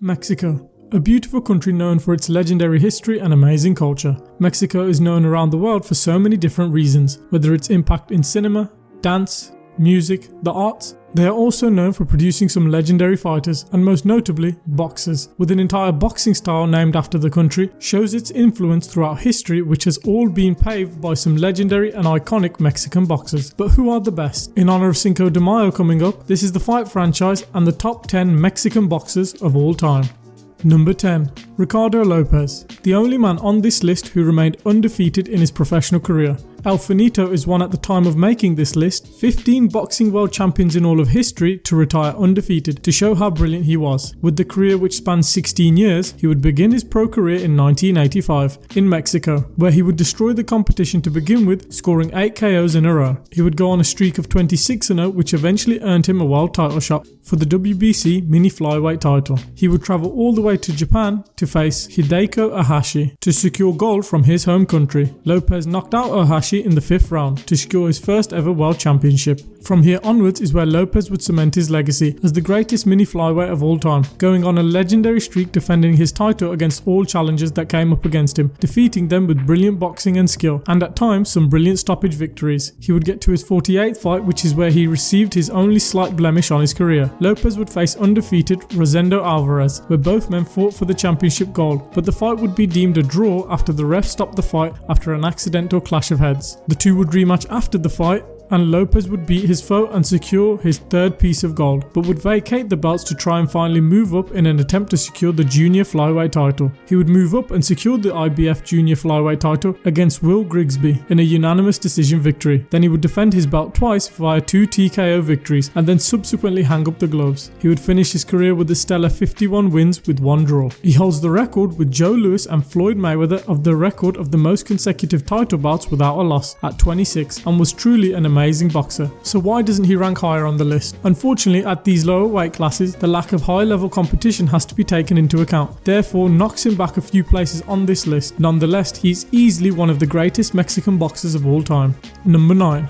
Mexico, a beautiful country known for its legendary history and amazing culture. Mexico is known around the world for so many different reasons, whether its impact in cinema, dance, music, the arts. They are also known for producing some legendary fighters, and most notably, boxers, with an entire boxing style named after the country, shows its influence throughout history, which has all been paved by some legendary and iconic Mexican boxers. But who are the best? In honor of Cinco de Mayo coming up, this is the fight franchise and the top 10 Mexican boxers of all time. Number 10. Ricardo Lopez, the only man on this list who remained undefeated in his professional career. El Finito is one at the time of making this list, 15 boxing world champions in all of history to retire undefeated to show how brilliant he was. With the career which spans 16 years, he would begin his pro career in 1985 in Mexico, where he would destroy the competition to begin with, scoring 8 KOs in a row. He would go on a streak of 26-0, which eventually earned him a world title shot for the WBC mini flyweight title. He would travel all the way to Japan to face Hideko Ahashi to secure gold from his home country. Lopez knocked out Ahashi in the 5th round to secure his first ever world championship. From here onwards is where Lopez would cement his legacy as the greatest mini flyweight of all time, going on a legendary streak defending his title against all challengers that came up against him, defeating them with brilliant boxing and skill, and at times some brilliant stoppage victories. He would get to his 48th fight, which is where he received his only slight blemish on his career. Lopez would face undefeated Rosendo Alvarez, where both men fought for the championship gold, but the fight would be deemed a draw after the ref stopped the fight after an accidental clash of heads. The two would rematch after the fight, and Lopez would beat his foe and secure his 3rd piece of gold, but would vacate the belts to try and finally move up in an attempt to secure the junior flyweight title. He would move up and secure the IBF junior flyweight title against Will Grigsby in a unanimous decision victory. Then he would defend his belt twice via 2 TKO victories and then subsequently hang up the gloves. He would finish his career with a stellar 51 wins with 1 draw. He holds the record with Joe Louis and Floyd Mayweather of the record of the most consecutive title bouts without a loss at 26, and was truly an amazing boxer. So why doesn't he rank higher on the list? Unfortunately, at these lower weight classes, the lack of high level competition has to be taken into account, therefore knocks him back a few places on this list. Nonetheless, he is easily one of the greatest Mexican boxers of all time. Number 9.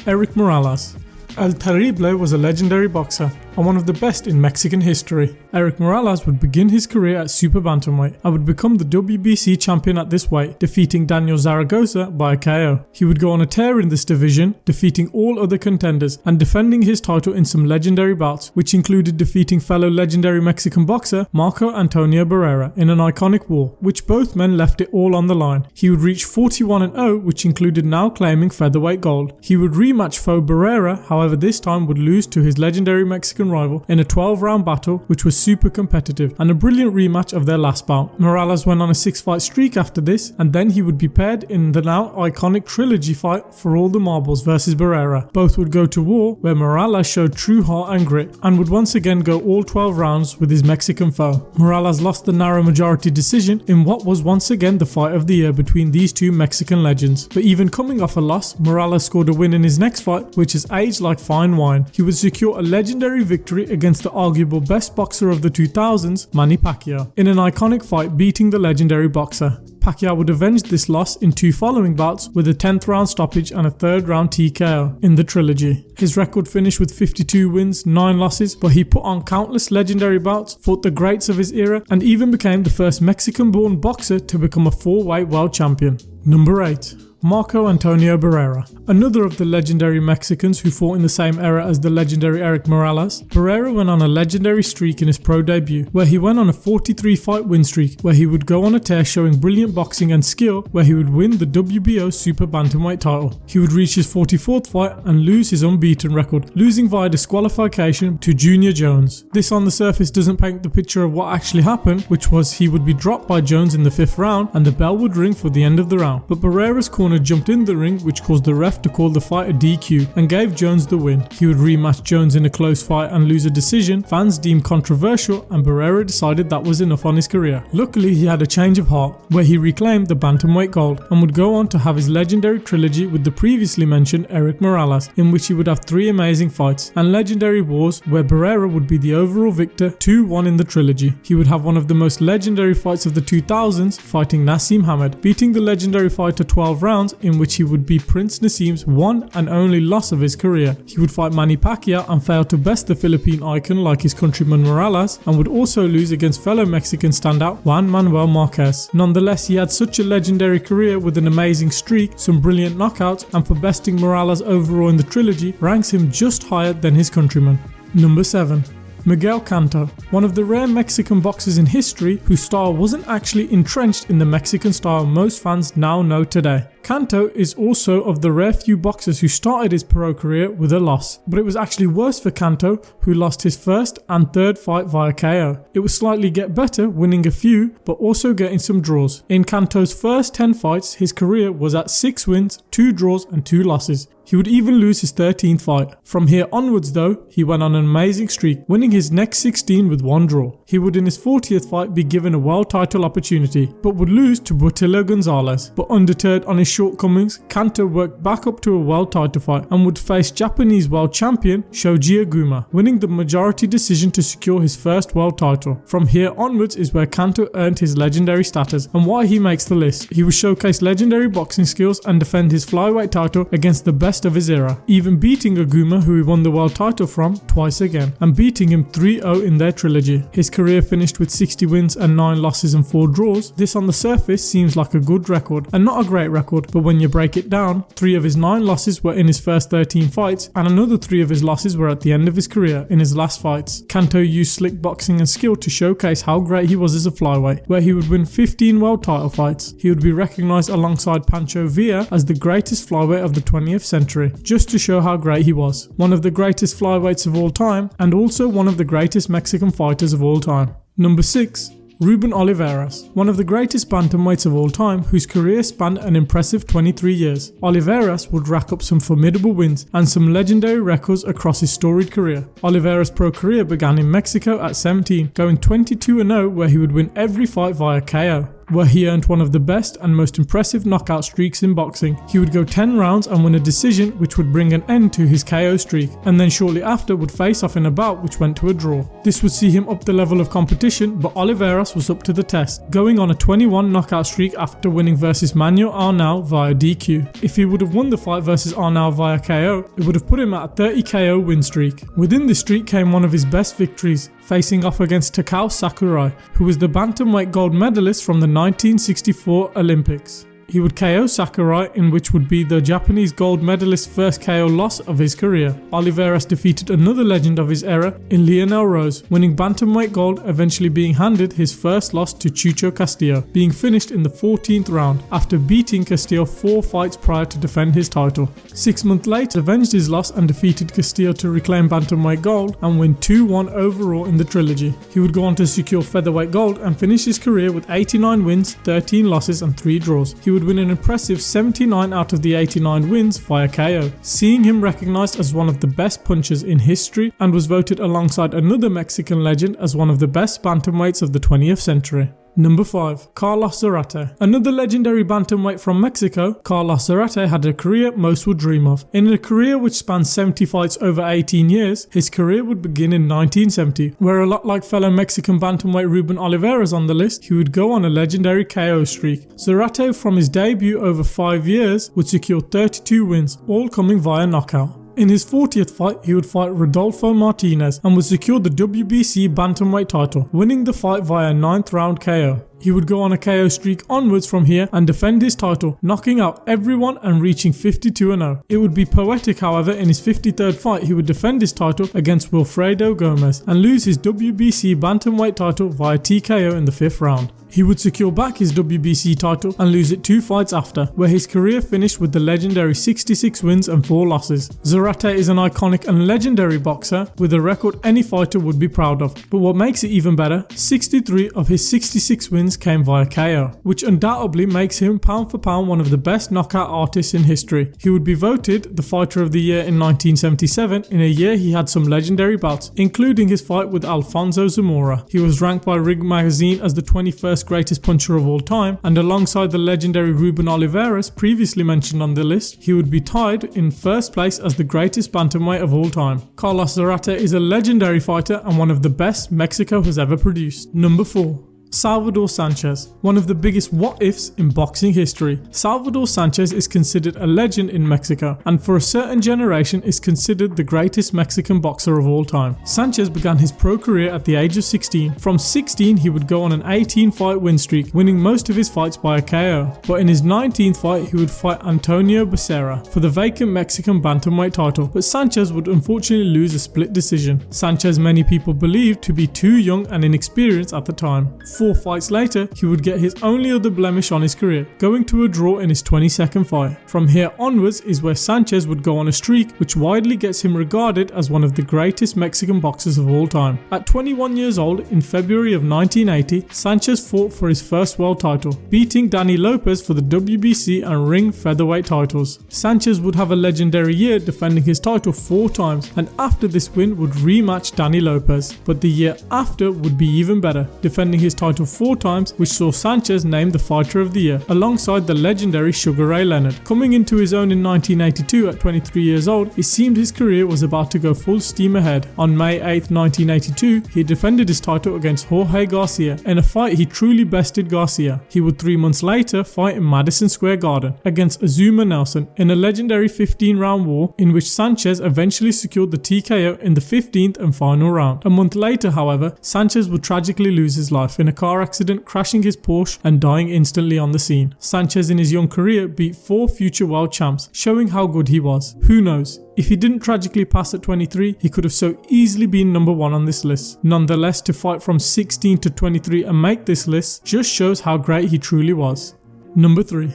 Erik Morales. El Terrible was a legendary boxer and one of the best in Mexican history. Erik Morales would begin his career at super bantamweight and would become the WBC champion at this weight, defeating Daniel Zaragoza by a KO. He would go on a tear in this division, defeating all other contenders and defending his title in some legendary bouts, which included defeating fellow legendary Mexican boxer Marco Antonio Barrera in an iconic war, which both men left it all on the line. He would reach 41-0, which included now claiming featherweight gold. He would rematch foe Barrera, however this time would lose to his legendary Mexican rival in a 12-round battle, which was super competitive and a brilliant rematch of their last bout. Morales went on a 6-fight streak after this, and then he would be paired in the now iconic trilogy fight for all the marbles versus Barrera. Both would go to war, where Morales showed true heart and grit and would once again go all 12 rounds with his Mexican foe. Morales lost the narrow majority decision in what was once again the fight of the year between these two Mexican legends. But even coming off a loss, Morales scored a win in his next fight, which has aged like fine wine. He would secure a legendary victory against the arguable best boxer of the 2000s, Manny Pacquiao, in an iconic fight, beating the legendary boxer. Pacquiao would avenge this loss in 2 following bouts with a 10th round stoppage and a 3rd round TKO in the trilogy. His record finished with 52 wins, 9 losses, but he put on countless legendary bouts, fought the greats of his era, and even became the first Mexican-born boxer to become a 4-weight world champion. Number 8. Marco Antonio Barrera. Another of the legendary Mexicans who fought in the same era as the legendary Erik Morales, Barrera went on a legendary streak in his pro debut, where he went on a 43-fight win streak, where he would go on a tear showing brilliant boxing and skill, where he would win the WBO super bantamweight title. He would reach his 44th fight and lose his unbeaten record, losing via disqualification to Junior Jones. This on the surface doesn't paint the picture of what actually happened, which was he would be dropped by Jones in the 5th round and the bell would ring for the end of the round. But Barrera's corner jumped in the ring, which caused the ref to call the fight a DQ and gave Jones the win. He would rematch Jones in a close fight and lose a decision fans deemed controversial, and Barrera decided that was enough on his career. Luckily, he had a change of heart where he reclaimed the bantamweight gold and would go on to have his legendary trilogy with the previously mentioned Erik Morales, in which he would have 3 amazing fights, and legendary wars where Barrera would be the overall victor, 2-1 in the trilogy. He would have one of the most legendary fights of the 2000s, fighting Nassim Hamed, beating the legendary fighter 12 rounds rounds in which he would be Prince Naseem's one and only loss of his career. He would fight Manny Pacquiao and fail to best the Philippine icon like his countryman Morales, and would also lose against fellow Mexican standout Juan Manuel Marquez. Nonetheless, he had such a legendary career with an amazing streak, some brilliant knockouts, and for besting Morales overall in the trilogy ranks him just higher than his countryman. Number 7. Miguel Canto, one of the rare Mexican boxers in history whose style wasn't actually entrenched in the Mexican style most fans now know today. Canto is also of the rare few boxers who started his pro career with a loss, but it was actually worse for Canto, who lost his first and third fight via KO. It would slightly get better, winning a few, but also getting some draws. In Canto's first 10 fights, his career was at 6 wins, 2 draws and 2 losses. He would even lose his 13th fight. From here onwards though, he went on an amazing streak, winning his next 16 with 1 draw. He would in his 40th fight be given a world title opportunity, but would lose to Botello Gonzalez. But undeterred on his shortcomings, Canto worked back up to a world title fight and would face Japanese world champion Shoji Aguma, winning the majority decision to secure his first world title. From here onwards is where Canto earned his legendary status and why he makes the list. He would showcase legendary boxing skills and defend his flyweight title against the best of his era, even beating Aguma, who he won the world title from, twice again, and beating him 3-0 in their trilogy. His career finished with 60 wins and 9 losses and 4 draws. This on the surface seems like a good record, and not a great record, but when you break it down, 3 of his 9 losses were in his first 13 fights, and another 3 of his losses were at the end of his career in his last fights. Canto used slick boxing and skill to showcase how great he was as a flyweight, where he would win 15 world title fights. He would be recognized alongside Pancho Villa as the greatest flyweight of the 20th century, just to show how great he was. One of the greatest flyweights of all time, and also one of the greatest Mexican fighters of all time. Number 6. Reuben Oliveira, one of the greatest bantamweights of all time, whose career spanned an impressive 23 years. Oliveira would rack up some formidable wins and some legendary records across his storied career. Oliveira's pro career began in Mexico at 17, going 22-0, where he would win every fight via KO, where he earned one of the best and most impressive knockout streaks in boxing. He would go 10 rounds and win a decision, which would bring an end to his KO streak, and then shortly after would face off in a bout which went to a draw. This would see him up the level of competition, but Oliveira was up to the test, going on a 21 knockout streak after winning versus Manuel via DQ. If he would have won the fight versus Arnau via KO, it would have put him at a 30 KO win streak. Within this streak came one of his best victories, facing off against Takao Sakurai, who was the bantamweight gold medalist from the 1964 Olympics. He would KO Sakurai, in which would be the Japanese gold medalist's first KO loss of his career. Oliveira defeated another legend of his era in Lionel Rose, winning bantamweight gold, eventually being handed his first loss to Chucho Castillo, being finished in the 14th round after beating Castillo 4 fights prior to defend his title. 6 months later, avenged his loss and defeated Castillo to reclaim bantamweight gold and win 2-1 overall in the trilogy. He would go on to secure featherweight gold and finish his career with 89 wins, 13 losses and 3 draws. He would win an impressive 79 out of the 89 wins via KO, seeing him recognized as one of the best punchers in history, and was voted alongside another Mexican legend as one of the best bantamweights of the 20th century. Number 5. Carlos Zarate. Another legendary bantamweight from Mexico, Carlos Zarate had a career most would dream of. In a career which spanned 70 fights over 18 years, his career would begin in 1970, where a lot like fellow Mexican bantamweight Reuben Oliveira on the list, he would go on a legendary KO streak. Zarate from his debut over 5 years would secure 32 wins, all coming via knockout. In his 40th fight, he would fight Rodolfo Martinez and would secure the WBC bantamweight title, winning the fight via 9th round KO. He would go on a KO streak onwards from here and defend his title, knocking out everyone and reaching 52-0. It would be poetic, however, in his 53rd fight he would defend his title against Wilfredo Gomez and lose his WBC bantamweight title via TKO in the 5th round. He would secure back his WBC title and lose it 2 fights after, where his career finished with the legendary 66 wins and 4 losses. Zarate is an iconic and legendary boxer with a record any fighter would be proud of, but what makes it even better, 63 of his 66 wins came via KO, which undoubtedly makes him pound for pound one of the best knockout artists in history. He would be voted the Fighter of the Year in 1977, in a year he had some legendary bouts, including his fight with Alfonso Zamora. He was ranked by Ring Magazine as the 21st greatest puncher of all time, and alongside the legendary Reuben Oliveira previously mentioned on the list, he would be tied in first place as the greatest bantamweight of all time. Carlos Zarate is a legendary fighter and one of the best Mexico has ever produced. Number 4. Salvador Sanchez, one of the biggest what-ifs in boxing history. Salvador Sanchez is considered a legend in Mexico, and for a certain generation is considered the greatest Mexican boxer of all time. Sanchez began his pro career at the age of 16. From 16 he would go on an 18-fight win streak, winning most of his fights by a KO. But in his 19th fight he would fight Antonio Barrera for the vacant Mexican bantamweight title, but Sanchez would unfortunately lose a split decision. Sanchez many people believed to be too young and inexperienced at the time. 4 fights later, he would get his only other blemish on his career, going to a draw in his 22nd fight. From here onwards is where Sanchez would go on a streak which widely gets him regarded as one of the greatest Mexican boxers of all time. At 21 years old, in February of 1980, Sanchez fought for his first world title, beating Danny Lopez for the WBC and ring featherweight titles. Sanchez would have a legendary year, defending his title 4 times, and after this win would rematch Danny Lopez. But the year after would be even better, defending his title 4 times, which saw Sanchez named the Fighter of the Year, alongside the legendary Sugar Ray Leonard. Coming into his own in 1982 at 23 years old, it seemed his career was about to go full steam ahead. On May 8, 1982, he defended his title against Jorge Garcia in a fight he truly bested Garcia. He would 3 months later fight in Madison Square Garden against Azuma Nelson in a legendary 15-round war in which Sanchez eventually secured the TKO in the 15th and final round. A month later, however, Sanchez would tragically lose his life in a car accident, crashing his Porsche and dying instantly on the scene. Sanchez in his young career beat 4 future world champs, showing how good he was. Who knows? If he didn't tragically pass at 23, he could have so easily been number 1 on this list. Nonetheless, to fight from 16 to 23 and make this list just shows how great he truly was. Number 3.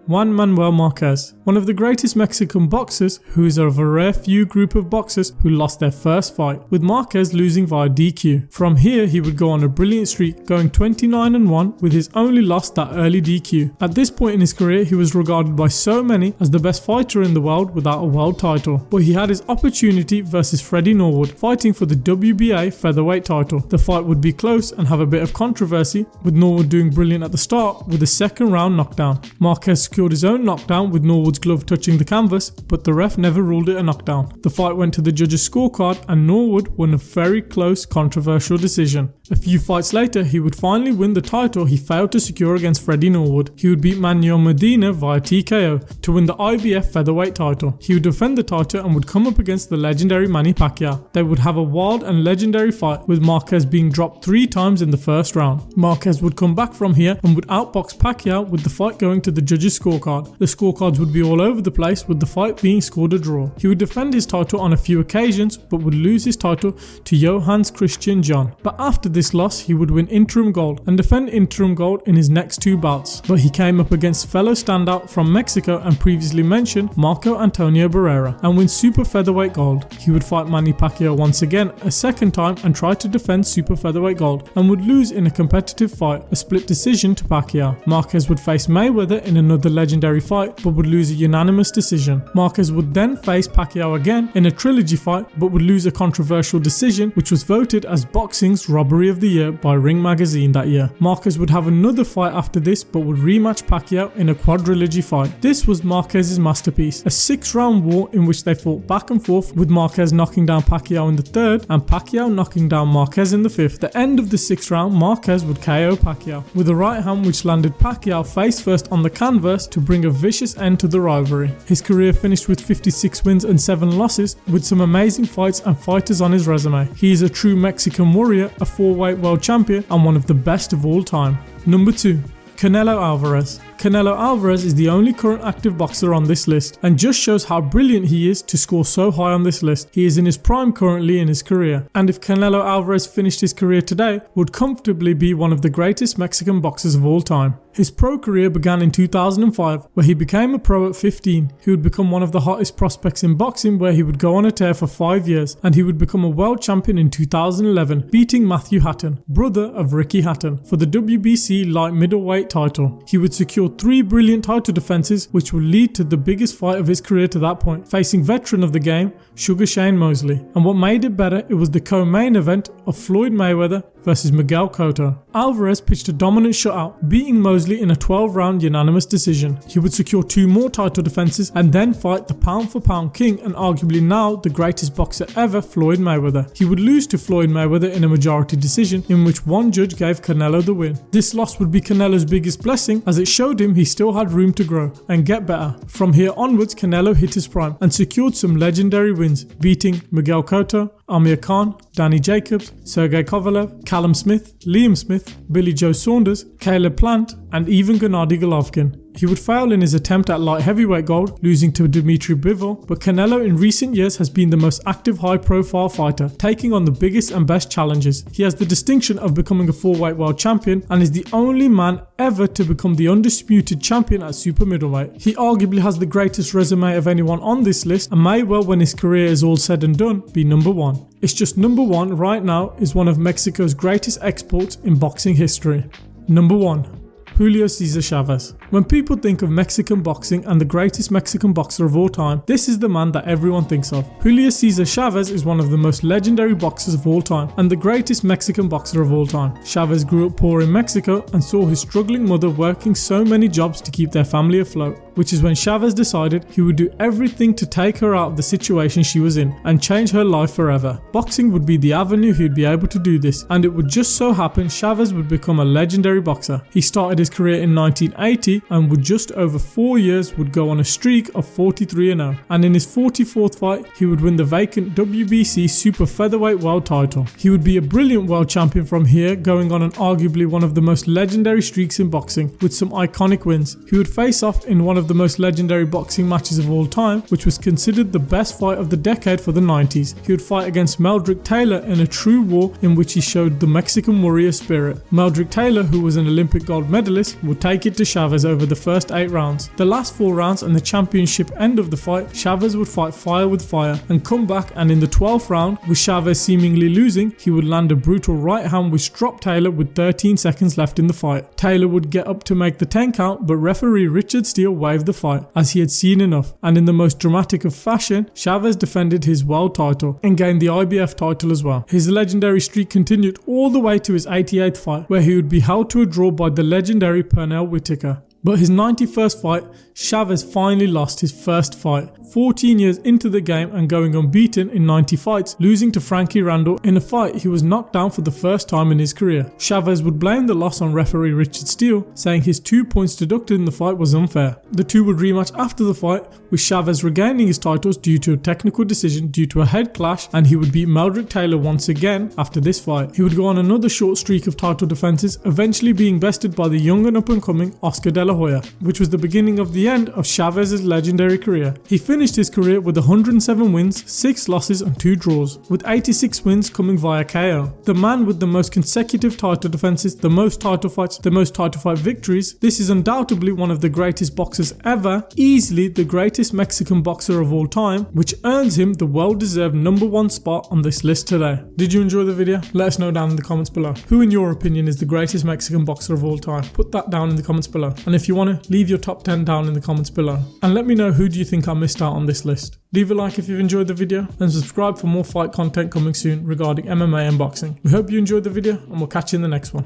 Juan Manuel Marquez, one of the greatest Mexican boxers who is of a rare few group of boxers who lost their first fight, with Marquez losing via DQ. From here he would go on a brilliant streak, going 29-1 with his only loss that early DQ. At this point in his career he was regarded by so many as the best fighter in the world without a world title, but he had his opportunity versus Freddie Norwood, fighting for the WBA featherweight title. The fight would be close and have a bit of controversy, with Norwood doing brilliant at the start with a second round knockdown. Marquez secured his own knockdown with Norwood's glove touching the canvas, but the ref never ruled it a knockdown. The fight went to the judges' scorecard and Norwood won a very close, controversial decision. A few fights later, he would finally win the title he failed to secure against Freddie Norwood. He would beat Manuel Medina via TKO to win the IBF featherweight title. He would defend the title and would come up against the legendary Manny Pacquiao. They would have a wild and legendary fight, with Marquez being dropped 3 times in the first round. Marquez would come back from here and would outbox Pacquiao, with the fight going to the judges' scorecard. The scorecards would be all over the place, with the fight being scored a draw. He would defend his title on a few occasions, but would lose his title to Johannes Christian John. But after this loss, he would win interim gold and defend interim gold in his next 2 bouts. But he came up against fellow standout from Mexico and previously mentioned Marco Antonio Barrera and win super featherweight gold. He would fight Manny Pacquiao once again a second time and try to defend super featherweight gold, and would lose in a competitive fight, a split decision to Pacquiao. Marquez would face Mayweather in another legendary fight, but would lose a unanimous decision. Marquez would then face Pacquiao again in a trilogy fight, but would lose a controversial decision which was voted as boxing's robbery of the year by Ring magazine that year. Marquez would have another fight after this, but would rematch Pacquiao in a quadrilogy fight. This was Marquez's masterpiece, a 6-round war in which they fought back and forth, with Marquez knocking down Pacquiao in the 3rd and Pacquiao knocking down Marquez in the 5th. The end of the 6th round, Marquez would KO Pacquiao with a right hand which landed Pacquiao face first on the canvas to bring a vicious end to the rivalry. His career finished with 56 wins and 7 losses, with some amazing fights and fighters on his resume. He is a true Mexican warrior, a 4-weight world champion, and one of the best of all time. Number 2. Canelo Alvarez. Canelo Alvarez is the only current active boxer on this list, and just shows how brilliant he is to score so high on this list. He is in his prime currently in his career, and if Canelo Alvarez finished his career today, would comfortably be one of the greatest Mexican boxers of all time. His pro career began in 2005, where he became a pro at 15. He would become one of the hottest prospects in boxing, where he would go on a tear for 5 years, and he would become a world champion in 2011, beating Matthew Hatton, brother of Ricky Hatton, for the WBC light middleweight title. He would secure secured 3 brilliant title defenses which would lead to the biggest fight of his career to that point, facing veteran of the game, Sugar Shane Mosley. And what made it better, it was the co-main event of Floyd Mayweather versus Miguel Canto. Alvarez pitched a dominant shutout, beating Mosley in a 12-round unanimous decision. He would secure 2 more title defenses and then fight the pound-for-pound king and arguably now the greatest boxer ever, Floyd Mayweather. He would lose to Floyd Mayweather in a majority decision in which one judge gave Canelo the win. This loss would be Canelo's biggest blessing as it showed him he still had room to grow and get better. From here onwards, Canelo hit his prime and secured some legendary wins, beating Miguel Cotto, Amir Khan, Danny Jacobs, Sergey Kovalev, Callum Smith, Liam Smith, Billy Joe Saunders, Caleb Plant, and even Gennady Golovkin. He would fail in his attempt at light heavyweight gold, losing to Dmitry Bivol, but Canelo in recent years has been the most active high-profile fighter, taking on the biggest and best challenges. He has the distinction of becoming a 4-weight world champion and is the only man ever to become the undisputed champion at super middleweight. He arguably has the greatest resume of anyone on this list and may well, when his career is all said and done, be number 1. It's just number 1 right now is one of Mexico's greatest exports in boxing history. Number 1. Julio Cesar Chavez. When people think of Mexican boxing and the greatest Mexican boxer of all time, this is the man that everyone thinks of. Julio Cesar Chavez is one of the most legendary boxers of all time and the greatest Mexican boxer of all time. Chavez grew up poor in Mexico and saw his struggling mother working so many jobs to keep their family afloat, which is when Chavez decided he would do everything to take her out of the situation she was in and change her life forever. Boxing would be the avenue he'd be able to do this, and it would just so happen Chavez would become a legendary boxer. He started his career in 1980 and with just over 4 years would go on a streak of 43-0, and in his 44th fight he would win the vacant WBC super featherweight world title. He would be a brilliant world champion from here, going on an arguably one of the most legendary streaks in boxing with some iconic wins. He would face off in one of the most legendary boxing matches of all time, which was considered the best fight of the decade for the 90s. He would fight against Meldrick Taylor in a true war in which he showed the Mexican warrior spirit. Meldrick Taylor, who was an Olympic gold medalist, would take it to Chavez over the first 8 rounds. The last 4 rounds and the championship end of the fight, Chavez would fight fire with fire and come back, and in the 12th round, with Chavez seemingly losing, he would land a brutal right hand which dropped Taylor with 13 seconds left in the fight. Taylor would get up to make the 10 count, but referee Richard Steele waved the fight as he had seen enough, and in the most dramatic of fashion, Chavez defended his world title and gained the IBF title as well. His legendary streak continued all the way to his 88th fight, where he would be held to a draw by the legendary Pernell Whitaker. But his 91st fight, Chavez finally lost his first fight, 14 years into the game and going unbeaten in 90 fights, losing to Frankie Randall in a fight he was knocked down for the first time in his career. Chavez would blame the loss on referee Richard Steele, saying his 2 points deducted in the fight was unfair. The two would rematch after the fight, with Chavez regaining his titles due to a technical decision due to a head clash, and he would beat Meldrick Taylor once again after this fight. He would go on another short streak of title defenses, eventually being bested by the young and up-and-coming Oscar De La Hoya, which was the beginning of the end of Chavez's legendary career. He finished his career with 107 wins, 6 losses and 2 draws, with 86 wins coming via KO. The man with the most consecutive title defenses, the most title fights, the most title fight victories. This is undoubtedly one of the greatest boxers ever, easily the greatest Mexican boxer of all time, which earns him the well-deserved number 1 spot on this list today. Did you enjoy the video? Let us know down in the comments below. Who in your opinion is the greatest Mexican boxer of all time? Put that down in the comments below. And if you want to, leave your top 10 down in the comments below. And let me know who do you think I missed out on this list. Leave a like if you've enjoyed the video and subscribe for more fight content coming soon regarding MMA and boxing. We hope you enjoyed the video and we'll catch you in the next one.